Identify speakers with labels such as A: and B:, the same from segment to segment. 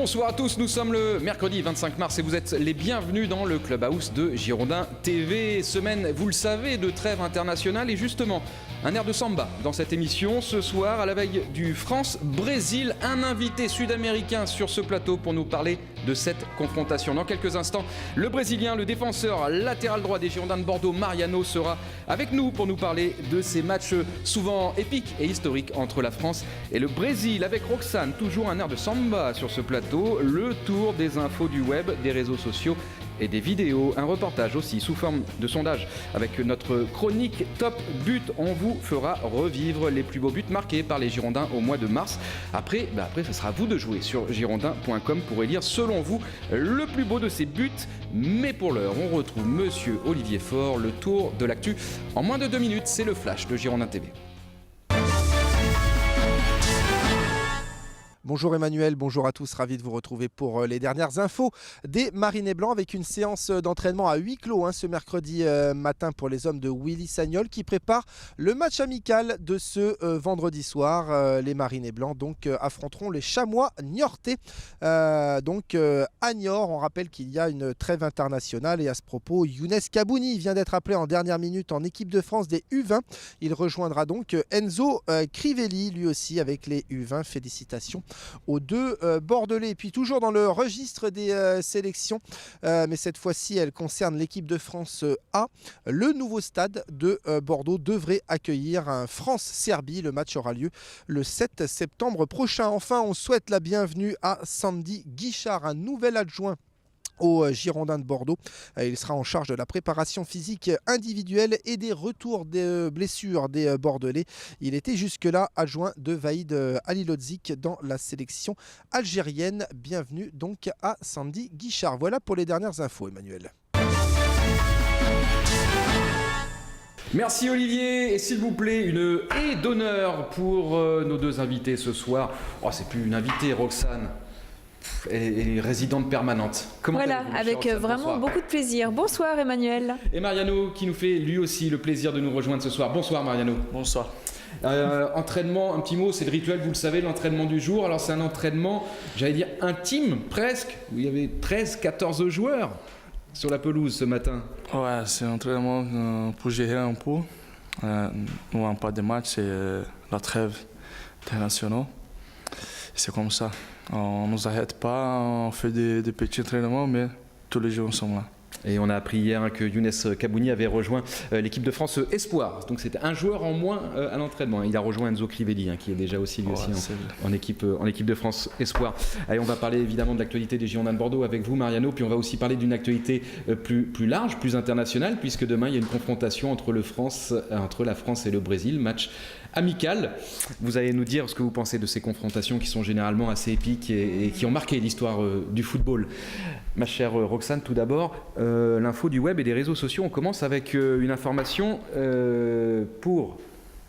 A: Bonsoir à tous, nous sommes le mercredi 25 mars et vous êtes les bienvenus dans le Clubhouse de Girondins TV. Semaine, vous le savez, de trêve internationale et justement un air de samba dans cette émission. Ce soir, à la veille du France-Brésil, un invité sud-américain sur ce plateau pour nous parler de cette confrontation. Dans quelques instants, le Brésilien, le défenseur latéral droit des Girondins de Bordeaux, Mariano, sera avec nous pour nous parler de ces matchs souvent épiques et historiques entre la France et le Brésil. Avec Roxane, toujours un air de samba sur ce plateau, le tour des infos du web, des réseaux sociaux et des vidéos. Un reportage aussi sous forme de sondage avec notre chronique Top But. On vous fera revivre les plus beaux buts marqués par les Girondins au mois de mars. Après, ce sera à vous de jouer sur girondins.com pour élire selon vous le plus beau de ces buts. Mais pour l'heure, on retrouve Monsieur Olivier Faure, le tour de l'actu. En moins de 2 minutes, c'est le flash de Girondins TV.
B: Bonjour Emmanuel, bonjour à tous, ravi de vous retrouver pour les dernières infos des Marinés Blancs avec une séance d'entraînement à huis clos ce mercredi matin pour les hommes de Willy Sagnol qui prépare le match amical de ce vendredi soir. Les Marinés Blancs affronteront les Chamois niortais à Niort. On rappelle qu'il y a une trêve internationale et à ce propos, Younes Kabouni vient d'être appelé en dernière minute en équipe de France des U20. Il rejoindra donc Enzo Crivelli, lui aussi avec les U20. Félicitations aux deux Bordelais. Et puis toujours dans le registre des sélections, mais cette fois-ci elle concerne l'équipe de France A. Le nouveau stade de Bordeaux devrait accueillir un France-Serbie. Le match aura lieu le 7 septembre prochain. Enfin, on souhaite la bienvenue à Sandy Guichard, un nouvel adjoint aux Girondins de Bordeaux. Il sera en charge de la préparation physique individuelle et des retours des blessures des Bordelais. Il était jusque-là adjoint de Vaïd Halilhodžić dans la sélection algérienne. Bienvenue donc à Sandy Guichard. Voilà pour les dernières infos, Emmanuel.
A: Merci Olivier, et s'il vous plaît, une haie d'honneur pour nos deux invités ce soir. Oh, c'est plus une invitée, Roxane. Et résidente permanente.
C: Comment voilà, avec Roxane, vraiment bonsoir. Beaucoup de plaisir. Bonsoir Emmanuel.
A: Et Mariano qui nous fait lui aussi le plaisir de nous rejoindre ce soir. Bonsoir Mariano.
D: Bonsoir.
A: Entraînement, un petit mot, c'est le rituel, vous le savez, l'entraînement du jour. Alors c'est un entraînement, j'allais dire intime presque, où il y avait 13-14 joueurs sur la pelouse ce matin.
D: Ouais, c'est un entraînement pour gérer un peu. Nous n'avons pas de match, c'est la trêve internationale. C'est comme ça. On ne nous arrête pas, on fait des petits entraînements, mais tous les jours, nous sommes là.
A: Et on a appris hier que Younes Kabouni avait rejoint l'équipe de France Espoir. Donc c'était un joueur en moins à l'entraînement. Il a rejoint Enzo Crivelli, qui est déjà aussi lui aussi en équipe de France Espoir. Allez, on va parler évidemment de l'actualité des Girondins de Bordeaux avec vous, Mariano. Puis on va aussi parler d'une actualité plus large, plus internationale, puisque demain il y a une confrontation entre la France et le Brésil, match amical. Vous allez nous dire ce que vous pensez de ces confrontations qui sont généralement assez épiques et qui ont marqué l'histoire du football. Ma chère Roxane, tout d'abord, l'info du web et des réseaux sociaux. On commence avec une information pour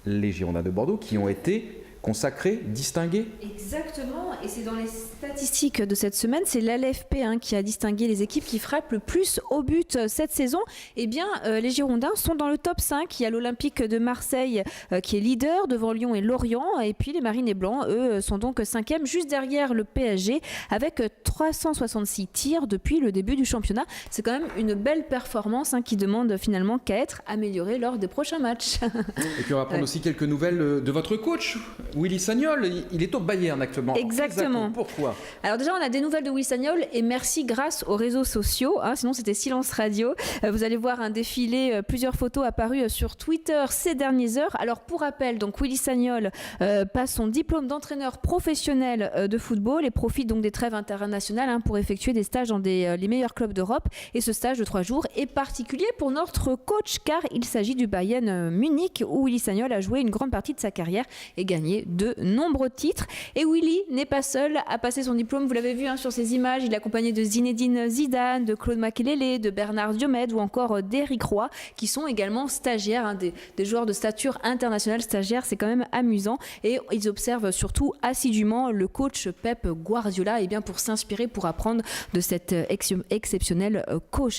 A: les Girondins de Bordeaux qui ont été consacrés, distingués.
C: Exactement, et c'est dans les statistiques de cette semaine, c'est l'LFP qui a distingué les équipes qui frappent le plus au but cette saison. Eh bien, les Girondins sont dans le top 5. Il y a l'Olympique de Marseille qui est leader devant Lyon et Lorient, et puis les Marinés Blancs, eux, sont donc 5e, juste derrière le PSG, avec 366 tirs depuis le début du championnat. C'est quand même une belle performance qui demande finalement qu'à être améliorée lors des prochains matchs.
A: Et puis on va prendre aussi quelques nouvelles de votre coach, Willy Sagnol. Il est au Bayern actuellement.
C: Exactement.
A: Pourquoi ?
C: Alors déjà, on a des nouvelles de Willy Sagnol et merci grâce aux réseaux sociaux. Sinon, c'était silence radio. Vous allez voir un défilé, plusieurs photos apparues sur Twitter ces dernières heures. Alors pour rappel, donc Willy Sagnol passe son diplôme d'entraîneur professionnel de football et profite donc des trêves internationales pour effectuer des stages dans les meilleurs clubs d'Europe. Et ce stage de 3 jours est particulier pour notre coach car il s'agit du Bayern Munich où Willy Sagnol a joué une grande partie de sa carrière et gagné de nombreux titres. Et Willy n'est pas seul à passer son diplôme. Vous l'avez vu sur ces images, il est accompagné de Zinedine Zidane, de Claude Makélélé, de Bernard Diomède ou encore d'Éric Roy qui sont également stagiaires, des joueurs de stature internationale. Stagiaires, c'est quand même amusant et ils observent surtout assidûment le coach Pep Guardiola pour s'inspirer, pour apprendre de cet exceptionnel coach.